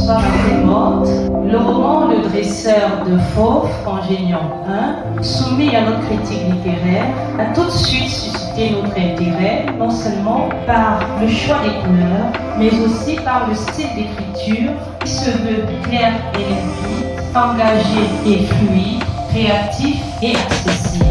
Bonsoir à tout le monde. Le roman Le dresseur de fauves, Congéniant 1, soumis à notre critique littéraire, a tout de suite suscité notre intérêt, non seulement par le choix des couleurs, mais aussi par le style d'écriture qui se veut clair et limpide, engagé et fluide, créatif et accessible.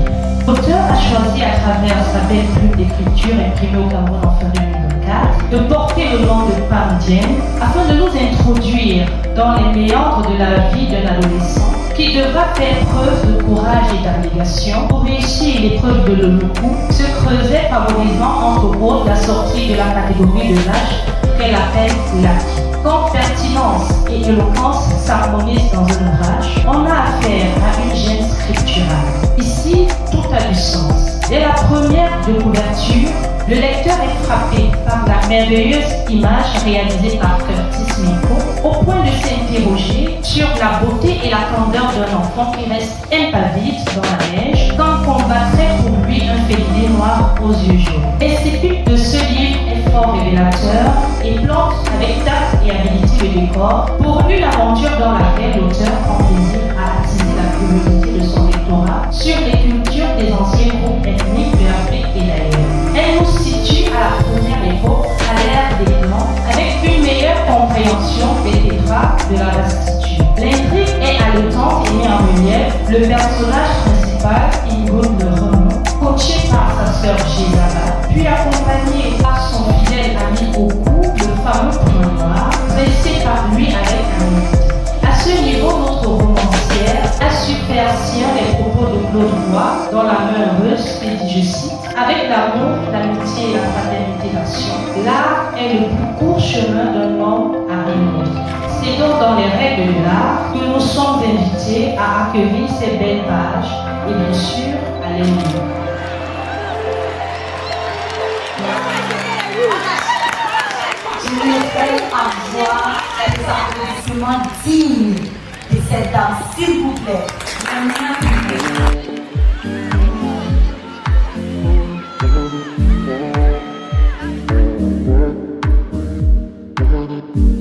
L'auteur a choisi à travers sa belle plume d'écriture imprimée au Cameroun en février 2004 de porter le nom de Pam Dieng afin de nous introduire dans les méandres de la vie d'un adolescent qui devra faire preuve de courage et d'abnégation pour réussir l'épreuve de l'Oloku, ce creuset favorisant entre autres la sortie de la catégorie de l'âge qu'elle appelle l'acquis. Quand pertinence et éloquence s'harmonisent dans un ouvrage, on a affaire à une gêne scripturale. Ici, tout a du sens. Dès la première de couverture, le lecteur est frappé par la merveilleuse image réalisée par Curtis Minko, au point de s'interroger sur la beauté et la candeur d'un enfant qui reste impavide dans la neige quand combattrait pour lui un félidé noir aux yeux jaunes. L'incipit de ce livre est fort révélateur et plante avec tact et habileté le décor pour une aventure dans laquelle l'auteur prend plaisir à attiser la curiosité de son lectorat sur les cultures des anciens groupes ethniques de l'Afrique et d'ailleurs. Elle nous situe à la première époque, à l'ère des Blancs, avec une meilleure compréhension des tétras de la vastitude. L'intrigue est haletante et met en relief le personnage principal, Ingun de Renaud, coaché par sa sœur Gisaba, puis accompagné par son fidèle ami Oku, le fameux point noir, dressé par lui avec un. À ce niveau, notre romancière a su faire sien les propos de Claude Roy dans La main heureuse, et dit, je cite, avec l'amour, l'amitié et la fraternité d'action, l'art est le plus court chemin d'un homme à un autre. C'est donc dans les règles de l'art que nous sommes invités à accueillir ces belles pages et bien sûr à les lire. Je voudrais avoir des applaudissements dignes de cette dame, s'il vous plaît.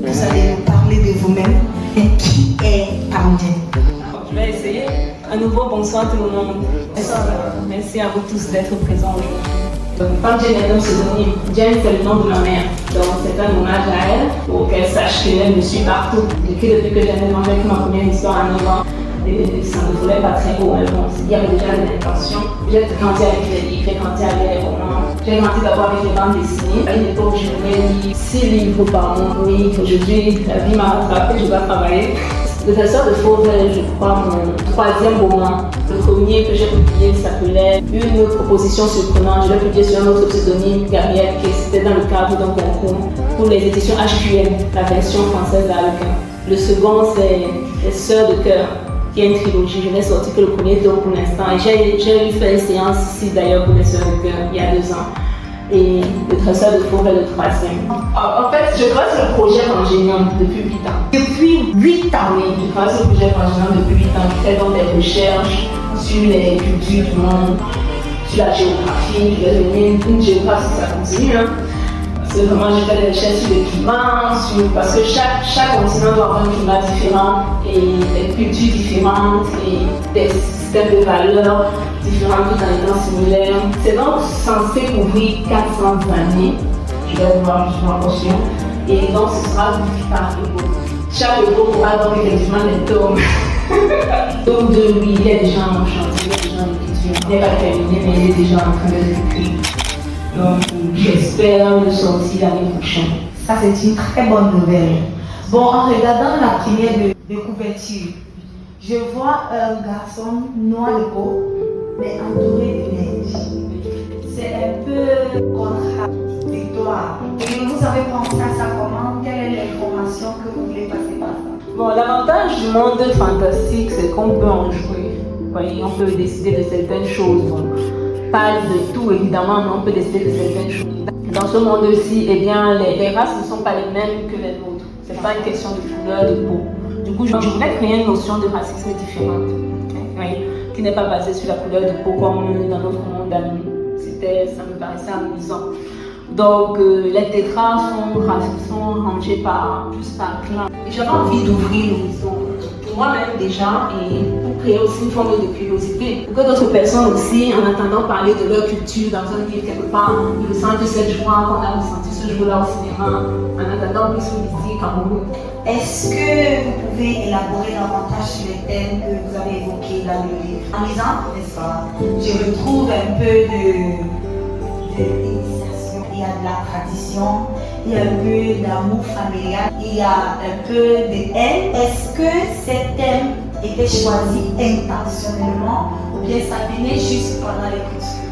Vous allez nous parler de vous-même. Et qui est Pam Dieng? Je vais essayer. À nouveau, bonsoir tout le monde. Merci à vous tous d'être présents aujourd'hui. Pam Dieng est un pseudonyme. Dieng, c'est le nom de ma mère. Donc c'est un hommage à elle pour qu'elle sache qu'elle me suit partout. Depuis que j'ai demandé avec ma première histoire à 9 ans, et ça ne voulait pas très haut, mais bon, il y avait déjà des intentions. J'ai grandi avec les livres, j'ai grandi avec les romans, j'ai grandi d'abord avec les bandes dessinées. À une époque, je voulais lire 6 livres par mois. Oui, aujourd'hui, la vie m'a rattrapé, je dois travailler. Le dresseur de fauves est, je crois, mon 3e roman. Le premier que j'ai publié s'appelait Une proposition surprenante. Je l'ai publié sur un autre pseudonyme, Gabriel, qui c'était dans le cadre d'un concours pour les éditions HQM, la version française d'Arlequin. Le second, c'est Les Sœurs de cœur, qui est une trilogie. Je n'ai sorti que le premier tome pour l'instant. Et j'ai eu fait une séance ici d'ailleurs pour Les Sœurs de cœur il y a 2 ans. Et Le dresseur de fauves est le 3e. En fait, je travaille sur le projet Congéniant depuis 8 ans. Depuis 8 ans, oui, je travaille sur le projet Congéniant depuis 8 ans. Je fais donc des recherches sur les cultures du monde, sur la géographie. Je vais devenir une géographe si ça continue. Parce que vraiment, je fais des recherches sur le climat, parce que chaque continent doit avoir un climat différent et des cultures différentes et des systèmes de valeurs différents tout en étant similaires. C'est donc censé couvrir 400 années. Je vais voir justement la portion. Et donc ce sera par époque. Chaque époque aura donc effectivement des tomes. Tome 2, oui, il est déjà en chantier, il est déjà en écriture. Il n'est pas terminé, mais il est déjà en train de l'écrire. Donc j'espère le sortir l'année prochaine. ça c'est une très bonne nouvelle. Bon, en regardant la première de couverture, je vois un garçon noir de peau, mais entouré de neige. C'est un peu contradictoire. Et vous avez pensé à ça comment? Quelle est l'information que vous voulez passer par ça? Bon, l'avantage du monde fantastique, c'est qu'on peut en jouer. On peut décider de certaines choses. Bon, pas de tout évidemment, mais on peut décider de certaines choses. Dans ce monde-ci, eh bien, les races ne sont pas les mêmes que les nôtres. Ce n'est pas une question de couleur de peau. Du coup, je voulais créer une notion de racisme différente, oui, qui n'est pas basée sur la couleur de peau comme dans notre monde d'amis. Ça me paraissait amusant. Donc, les tétras sont rangés plus par clan. J'avais envie d'ouvrir l'horizon pour moi-même déjà et pour créer aussi une forme de curiosité. Pour que d'autres personnes aussi, en entendant parler de leur culture dans un livre quelque part, ils ressentent cette joie qu'on a ressenti ce jour-là au cinéma, en entendant plus ici Cameroun. Est-ce que vous pouvez élaborer davantage sur les thèmes que vous avez évoqués dans le livre? En lisant, n'est-ce pas, je retrouve un peu d'initiation, il y a de la tradition, il y a un peu d'amour familial, il y a un peu de haine. Est-ce que ces thèmes étaient choisis intentionnellement ou bien ça venait juste pendant l'écriture?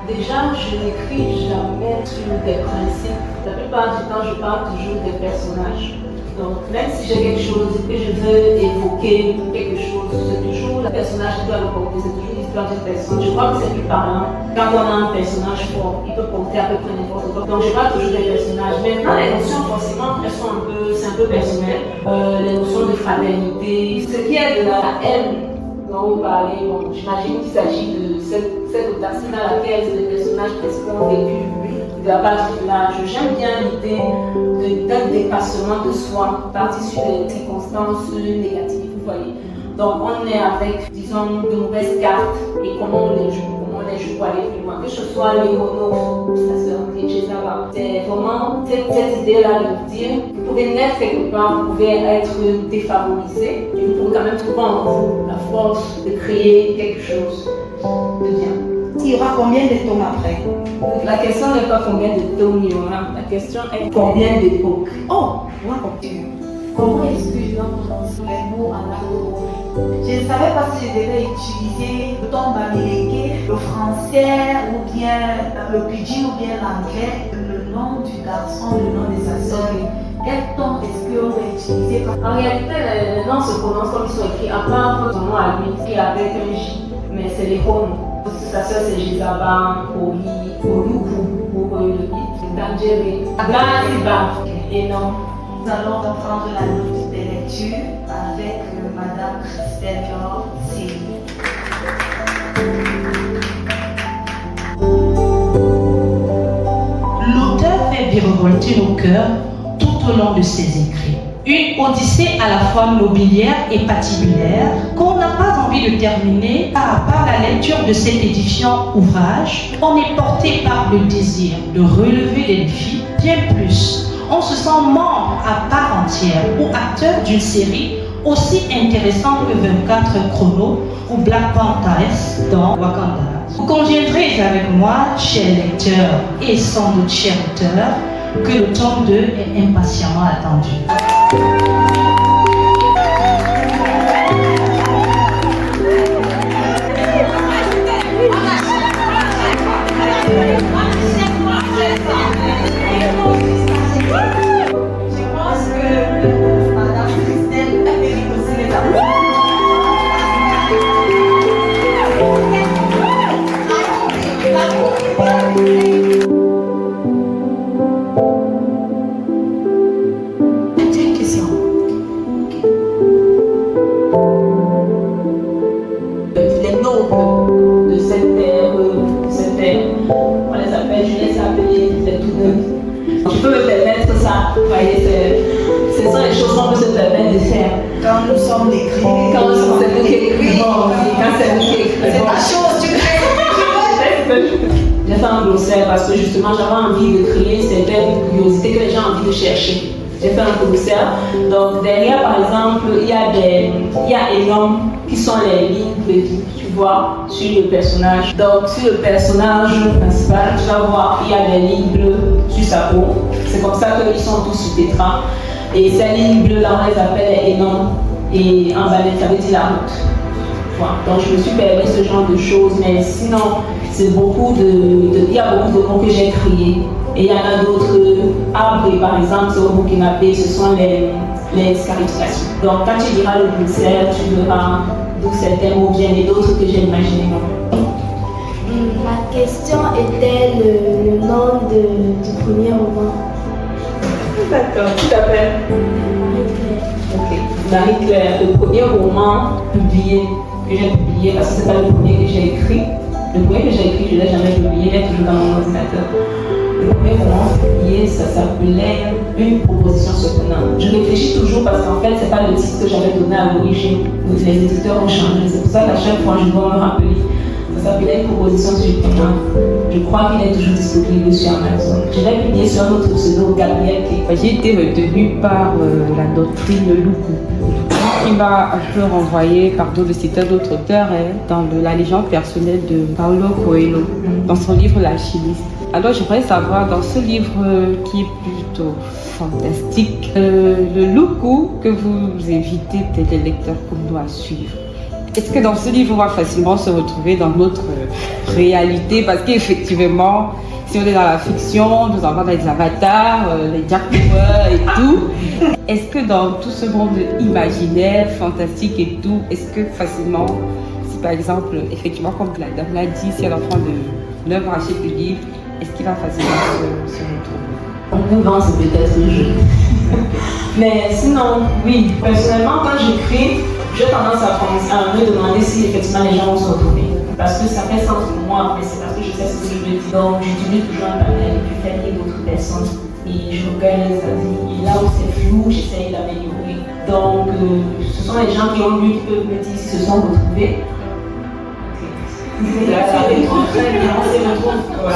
Déjà, je n'écris jamais sur des principes. La plupart du temps, je parle toujours des personnages. Donc, même si j'ai quelque chose que je veux évoquer, quelque chose, c'est toujours le personnage qui doit le porter, c'est toujours l'histoire d'une personne. Je crois que c'est plus parlant. Quand on a un personnage fort, il peut porter à peu près n'importe quoi. Donc, je parle toujours des personnages. Maintenant, les notions, forcément, elles sont c'est un peu personnel. Les notions de fraternité, ce qui est de la haine dont vous parlez, bon, j'imagine qu'il s'agit de cette autarcie dans laquelle les personnages ont vécu de la part du village. J'aime bien l'idée d'un dépassement de soi, partir sur des circonstances négatives, vous voyez. Donc on est avec, disons, de mauvaises cartes et comment on les joue pour aller plus loin. Que ce soit les monos, sa sœur, c'est vraiment cette idée-là de dire que vous pouvez naître quelque part, vous pouvez être défavorisé, et vous pouvez quand même trouver en vous la force de créer quelque chose de bien. Il y aura combien de tomes après? La question n'est pas combien de tomes il y aura, la question est combien d'époques. Oh, wow. Comment est-ce que je dois prononcer les mots en arabe? Je ne savais pas si je devais utiliser le ton bamileke, le français ou bien le pidgin ou bien l'anglais, le nom du garçon, le nom de sa sœur. Quel ton est-ce qu'on va utiliser? En réalité, les noms se prononcent comme ils sont écrits, à part son nom à lui, qui est avec un J, mais c'est les Hono. Sa sœur c'est Gisaba, Ori, Oluku, Ori, Tangere, Gariba et non. Nous allons reprendre la note de lecture avec Madame Christelle Siri. L'auteur fait virevolter nos cœurs tout au long de ses écrits. Une odyssée à la fois nobiliaire et patibulaire qu'on n'a pas envie de terminer par la lecture de cet édifiant ouvrage. On est porté par le désir de relever les défis, bien plus. On se sent membre à part entière ou acteur d'une série aussi intéressante que 24 Chrono ou Black Panthers dans Wakanda. Vous conviendrez avec moi, chers lecteurs et sans doute chers auteurs, que le tome 2 est impatiemment attendu. J'ai fait un glossaire parce que justement j'avais envie de créer certaines curiosités que les gens ont envie de chercher. J'ai fait un glossaire. Donc derrière par exemple, il y a énorme qui sont les lignes de vie, tu vois, sur le personnage. Donc sur le personnage principal, tu vas voir qu'il y a des lignes bleues sur sa peau. C'est comme ça qu'ils sont tous sous tétra. Et ces lignes bleues là, on les appelle les énormes. Et en ballet, ça veut dire la route. Voilà. Donc je me suis permis ce genre de choses, mais sinon, c'est il y a beaucoup de mots que j'ai créés. Et il y en a d'autres arbres, par exemple, au Burkinabé, ce sont les scarifications. Donc quand tu liras le glossaire, tu verras d'où certains mots viennent et d'autres que j'ai imaginés moi. Ma question était le nom du premier roman. D'accord, tu t'appelles Ok. Marie-Claire, le premier roman que j'ai publié, parce que c'est pas le premier que j'ai écrit. Le premier que j'ai écrit, je ne l'ai jamais publié, il est toujours dans mon ordinateur. Le premier roman publié, ça s'appelait Une proposition surprenante. Je réfléchis toujours parce qu'en fait, c'est pas le titre que j'avais donné à l'origine. Les éditeurs ont changé. C'est pour ça qu'à chaque fois, je dois me rappeler. Ça s'appelait Une proposition surprenante. Je crois qu'il est toujours disponible sur Amazon. Je l'ai publié sur un autre pseudo, Gabriel K. J'ai été retenue par la doctrine Luku, qui m'a un peu renvoyé par d'autres citations d'autres auteurs dans la légende personnelle de Paulo Coelho, dans son livre L'Alchimiste. Alors j'aimerais savoir, dans ce livre qui est plutôt fantastique, le Luku que vous invitez peut-être les lecteurs comme nous à suivre. Est-ce que dans ce livre, on va facilement se retrouver dans notre réalité? Parce qu'effectivement, si on est dans la fiction, nous avons des avatars, les Jack Bauer et tout. Est-ce que dans tout ce monde imaginaire, fantastique et tout, est-ce que facilement, si par exemple, effectivement, comme la dame l'a dit, si un enfant de 9 ans achète le livre, est-ce qu'il va facilement se retrouver? 9 ans, c'est peut-être le jeu. Mais sinon, oui, personnellement, quand j'écris, j'ai tendance à me demander si effectivement les gens vont se retrouver. Parce que ça fait sens pour moi, mais c'est parce que je sais ce que je veux dire. Donc j'utilise toujours un panel, je fais lire d'autres personnes et je recueille les avis. Et là où c'est flou, j'essaye d'améliorer. Donc ce sont les gens qui ont lu qui peuvent me dire s'ils se sont retrouvés.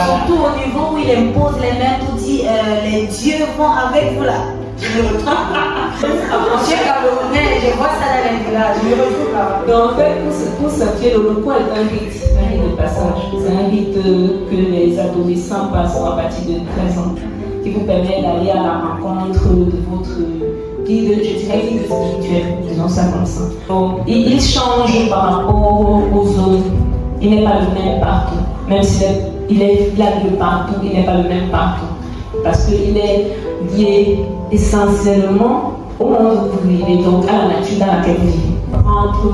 Surtout au niveau où il impose les mains pour dire les dieux vont avec vous là. Je me retrouve. Je suis camerounais, je vois ça dans les villages, je me retrouve là. Donc en fait, pour s'appuyer, le Luku est un rite de passage. C'est un rite que les adolescents passent à partir de 13 ans, qui vous permet d'aller à la rencontre de votre guide, je dirais guide spirituel, disons ça comme ça. Donc il change par rapport aux zones. Il n'est pas le même partout. Même s'il est lié partout, il n'est pas le même partout. Parce qu'il est lié essentiellement au monde où vous vivez, donc à la nature dans laquelle vous vivez. Entre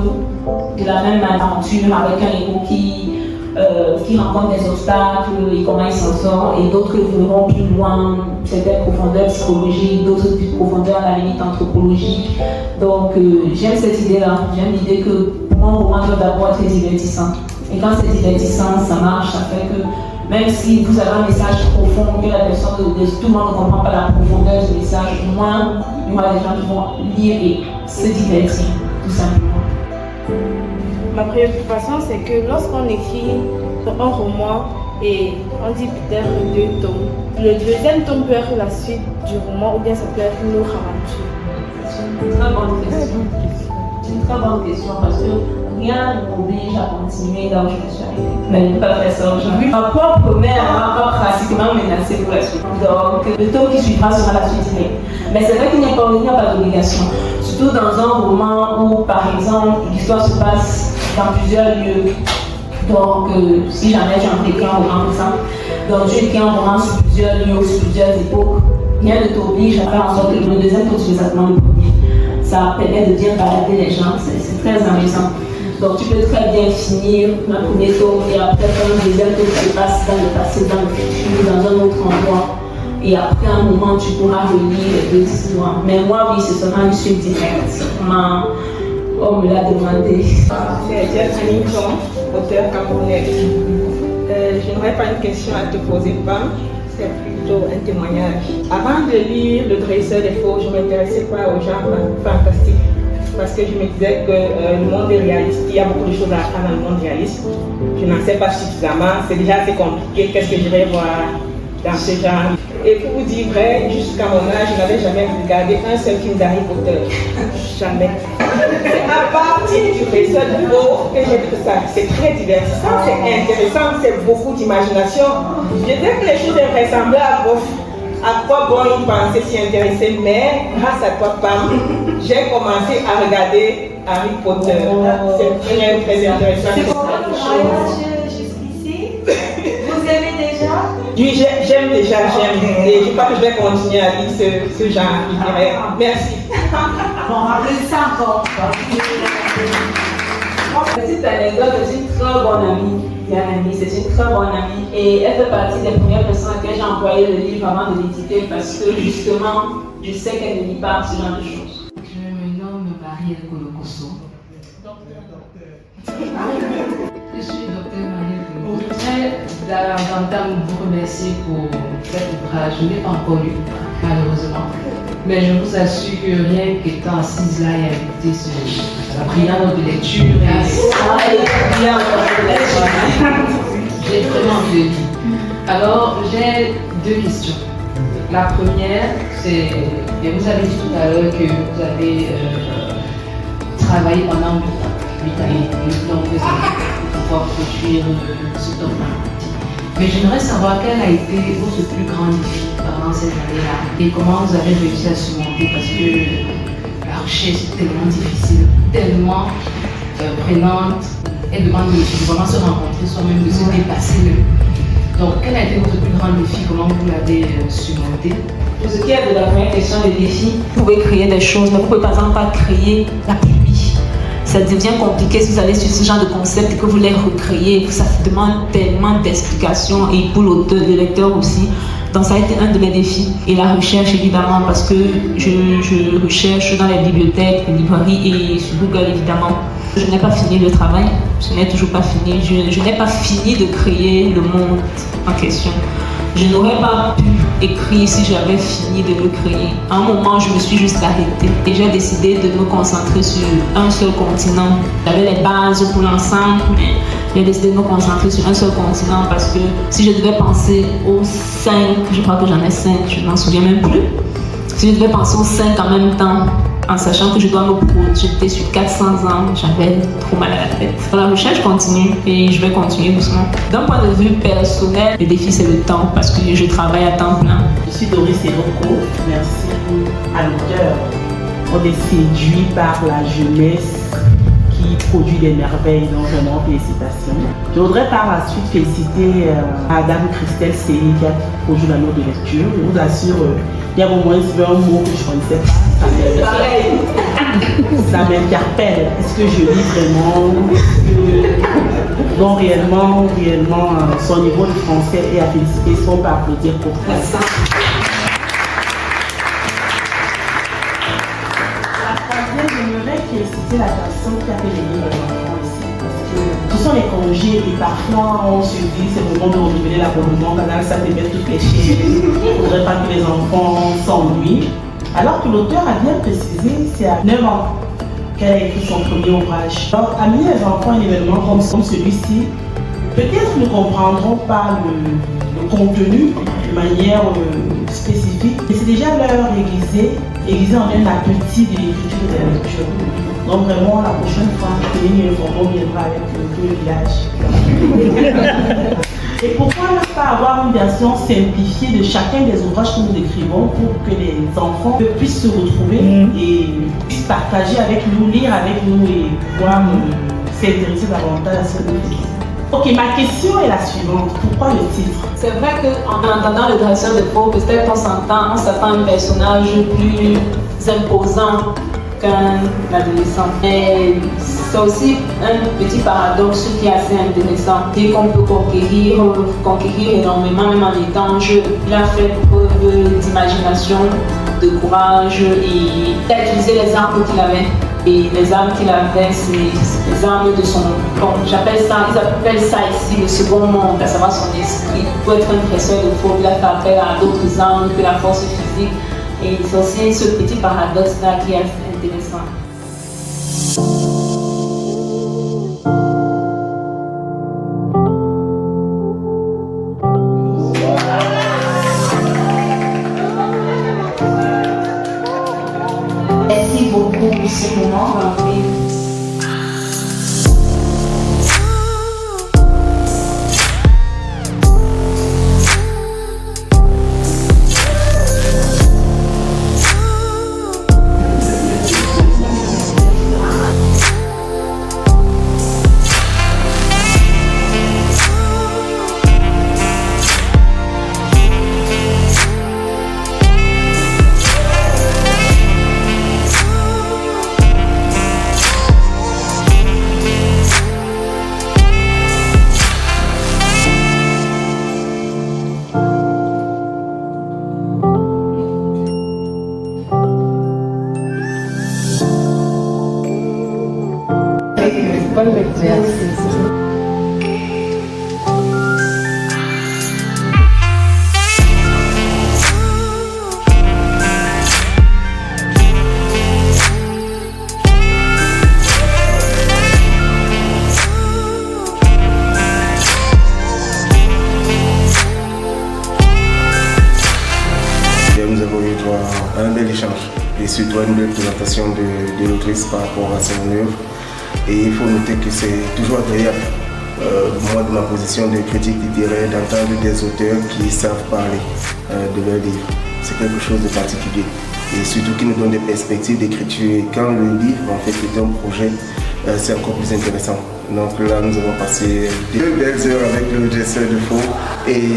de la même aventure avec un héros qui rencontre des obstacles et comment il s'en sort, et d'autres verront plus loin, certaines profondeurs psychologiques, d'autres profondeurs à la limite anthropologique. Donc j'aime cette idée-là. J'aime l'idée que pour moi, un roman doit d'abord être divertissant. Et quand c'est divertissant, ça marche, ça fait que même si vous avez un message profond, que la personne, tout le monde ne comprend pas la profondeur du message, au moins il y aura des gens qui vont lire et se divertir, tout simplement. Ma préoccupation, c'est que lorsqu'on écrit un roman et on dit peut-être 2 tomes, le deuxième tome peut être la suite du roman ou bien ça peut être une autre aventure. C'est une très bonne question. C'est une très bonne question parce que rien ne m'oblige à continuer là où je me suis arrêtée. Mais ne pas faire ça aujourd'hui. Ma propre mère m'a pratiquement menacée pour la suite. Donc le tome qui suivra sera la suite directe. Mais c'est vrai qu'il n'y a pas d'obligation. Surtout dans un roman où, par exemple, l'histoire se passe dans plusieurs lieux. Donc si jamais tu as écrit un roman comme ça, donc tu écris un roman sur plusieurs lieux, sur plusieurs époques, rien ne t'oblige à faire en sorte que le deuxième tome soit exactement le premier. Ça permet de bien balader les gens, c'est très amusant. Donc tu peux très bien finir un premier tome et après un deuxième tome qui se passe dans le passé, dans le futur, dans un autre endroit. Et après un moment, tu pourras relire les 2 histoires. Mais moi, oui, ce sera une suite directe. On me l'a demandé. C'est Jeff Hamilton, auteur camerounais. Je n'aurais pas une question à te poser, pas. C'est plutôt un témoignage. Avant de lire Le Dresseur des Faux, je ne m'intéressais pas au genre fantastique. Parce que je me disais que le monde est réaliste, il y a beaucoup de choses à apprendre dans le monde réaliste. Je n'en sais pas suffisamment, c'est déjà assez compliqué. Qu'est-ce que je vais voir dans ce genre? Et pour vous dire vrai, jusqu'à mon âge, je n'avais jamais regardé un seul film d'Harry Potter. Jamais. C'est à partir du Dresseur des Faux que j'ai vu que ça. C'est très divertissant, c'est intéressant, c'est beaucoup d'imagination. Je disais que les choses ressemblaient à quoi bon y penser, s'y intéresser, mais grâce à toi, Pam, j'ai commencé à regarder Harry Potter. C'est très, très intéressant. C'est comment ton voyage jusqu'ici? Vous aimez déjà? Oui, j'aime déjà, et je crois que je vais continuer à lire ce genre littéraire. Merci. Bon, rappelez ça encore. Petite anecdote, c'est une très bonne amie. C'est une très bonne amie et elle fait partie des premières personnes à qui j'ai envoyé le livre avant de l'éditer parce que justement, je sais qu'elle ne lit pas ce genre de choses. Je me nomme Marielle Kolokoso. Je suis docteur Marielle Kolokoso. d'entame vous remercier pour cet ouvrage. Je ne l'ai pas encore lu, malheureusement. Mais je vous assure que rien qu'étant assise là et à écouter la brillante note de lecture, j'ai vraiment envie de lire. Alors, j'ai deux questions. La première, c'est, et vous avez dit tout à l'heure que vous avez travaillé pendant 8 ans et donc vous pour pouvoir produire ce document. Mais j'aimerais savoir quel a été votre plus grand défi pendant cette année-là et comment vous avez réussi à surmonter, parce que la recherche est tellement difficile, tellement prenante, elle demande de vraiment se rencontrer soi-même, de se dépasser même. Donc, quel a été votre plus grand défi? Comment vous l'avez surmonté? Pour ce qui est de la première question des défis, vous pouvez créer des choses, mais vous ne pouvez par exemple pas créer la pluie. Ça devient compliqué si vous allez sur ce genre de concept et que vous les recréez. Ça demande tellement d'explications et pour l'auteur, le lecteur aussi. Donc ça a été un de mes défis. Et la recherche évidemment, parce que je recherche dans les bibliothèques, les librairies et sur Google évidemment. Je n'ai pas fini le travail, je n'ai toujours pas fini. Je n'ai pas fini de créer le monde en question. Je n'aurais pas pu écrire si j'avais fini de le créer. À un moment, je me suis juste arrêtée et j'ai décidé de me concentrer sur un seul continent. J'avais les bases pour l'ensemble, mais j'ai décidé de me concentrer sur un seul continent parce que si je devais penser aux 5, je crois que j'en ai 5, je ne m'en souviens même plus. Si je devais penser aux 5 en même temps, en sachant que je dois me projeter sur 400 ans, j'avais trop mal à la tête. La recherche continue et je vais continuer doucement. D'un point de vue personnel, le défi c'est le temps parce que je travaille à temps plein. Je suis Doris Eroko, merci à l'auteur. On est séduit par la jeunesse qui produit des merveilles, donc vraiment félicitations. Je voudrais par la suite féliciter Madame Christelle Céline qui a produit la note de lecture. Je vous assure, il y a au moins un mot que je ne connaissais pas. Ça m'interpelle. Est-ce que je lis vraiment? Donc réellement, son niveau de français est à féliciter. Si on peut applaudir pour ça. J'aimerais féliciter la personne qui a fait les livres d'enfants ici. Parce que ce sont les congés et parfois on se dit c'est le moment de renouveler l'abonnement. Maintenant ça te met toutes les chaînes. Il ne faudrait pas que les enfants s'ennuient. Alors que l'auteur a bien précisé, c'est à 9 ans qu'elle a écrit son premier ouvrage. Donc, amener les enfants à un événement comme celui-ci, peut-être ne comprendront pas le contenu de manière spécifique, mais c'est déjà leur aiguiser en un appétit de l'écriture et de la lecture. Donc vraiment, la prochaine fois, on viendra avec tout le village. Et pourquoi ne pas avoir une version simplifiée de chacun des ouvrages que nous écrivons pour que les enfants puissent se retrouver et puissent partager avec nous, lire avec nous et pouvoir s'intéresser davantage à ce que nous faisons. Ok, ma question est la suivante. Pourquoi le titre? C'est vrai qu'en entendant le dresseur de faux, peut-être on s'attend à un personnage plus imposant qu'un adolescent. Et c'est aussi un petit paradoxe qui est assez intéressant. Dès qu'on peut conquérir énormément, même en étant jeune, il a fait preuve d'imagination, de courage et il a utilisé les armes qu'il avait. Et les armes qu'il avait, c'est les armes de son... Bon, ils appellent ça ici le second monde, à savoir son esprit. Pour être un dresseur de faux, il a fait appel à d'autres armes que la force physique. Et c'est aussi ce petit paradoxe-là qui est intéressant. Merci beaucoup pour ce moment. Bonne lecture. Merci. surtout à une belle présentation de l'autrice par rapport à son œuvre. Et il faut noter que c'est toujours agréable, moi de ma position de critique littéraire, d'entendre des auteurs qui savent parler de leurs livres. C'est quelque chose de particulier. Et surtout qui nous donne des perspectives d'écriture. Et quand le livre en fait est un projet, c'est encore plus intéressant. Donc là, nous avons passé 2 belles heures avec le dresseur de faux. Et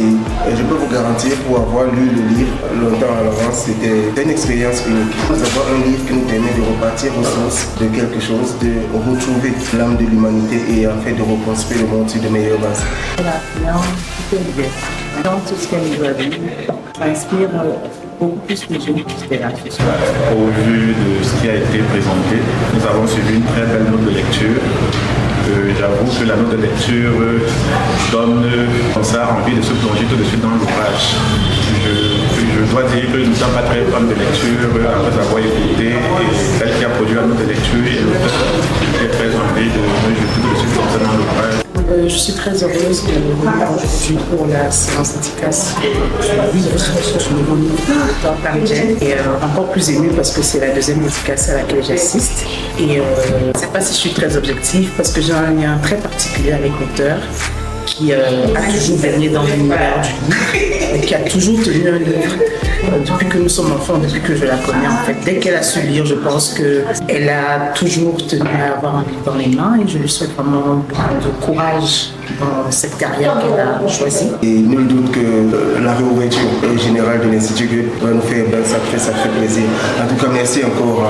je peux vous garantir, pour avoir lu le livre longtemps à l'avance, c'était une expérience unique. Nous avons un livre qui nous permet de repartir aux sources de quelque chose, de retrouver l'âme de l'humanité et en fait de reconstruire le monde sur de meilleures bases. Dans tout ce qu'elle nous a vu, ça inspire beaucoup plus de gens qui étaient là ce soir. Au vu de ce qui a été présenté, nous avons suivi une très belle note de lecture. J'avoue que la note de lecture donne comme ça envie de se plonger tout de suite dans l'ouvrage. Je dois dire que je ne suis pas très fan de lecture après avoir écouté celle qui a produit la note de lecture et l'auteur. J'ai très envie de me jeter tout de suite comme ça dans l'ouvrage. Je suis très heureuse de venir aujourd'hui pour la séance dédicace du livre sur le monde d'Anne Paris-Jen. Et encore plus émue parce que c'est la deuxième dédicace à laquelle j'assiste. Et je ne sais pas si je suis très objective parce que j'ai un lien très particulier avec l'auteur qui a toujours baigné dans l'univers du livre et qui a toujours tenu un livre depuis que nous sommes enfants, depuis que je la connais en fait. Dès qu'elle a su lire, je pense qu'elle a toujours tenu à avoir un livre dans les mains et je lui souhaite vraiment beaucoup de courage dans cette carrière qu'elle a choisie. Et nul doute que la réouverture générale de l'Institut va nous faire ça fait plaisir. En tout cas, merci encore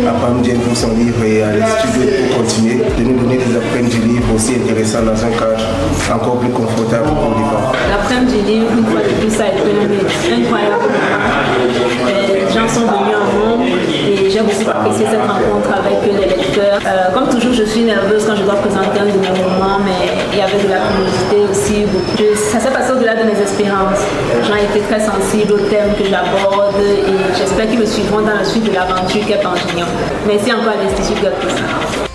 à Pam Dien pour son livre et à l'Institut pour continuer de nous donner des apprentis du livre aussi intéressants dans un cadre encore plus confortable pour le départ. L'après-midi du livre, une fois de plus, ça a été incroyable. Les gens sont venus en nombre et j'ai beaucoup apprécié cette rencontre avec les lecteurs. Comme toujours, je suis nerveuse quand je dois présenter un de mes romans, mais il y avait de la curiosité aussi. Ça s'est passé au-delà de mes espérances. Les gens étaient très sensibles au thème que j'aborde et j'espère qu'ils me suivront dans la suite de l'aventure qu'est Pangignon. Merci encore à l'Institut Godfrey.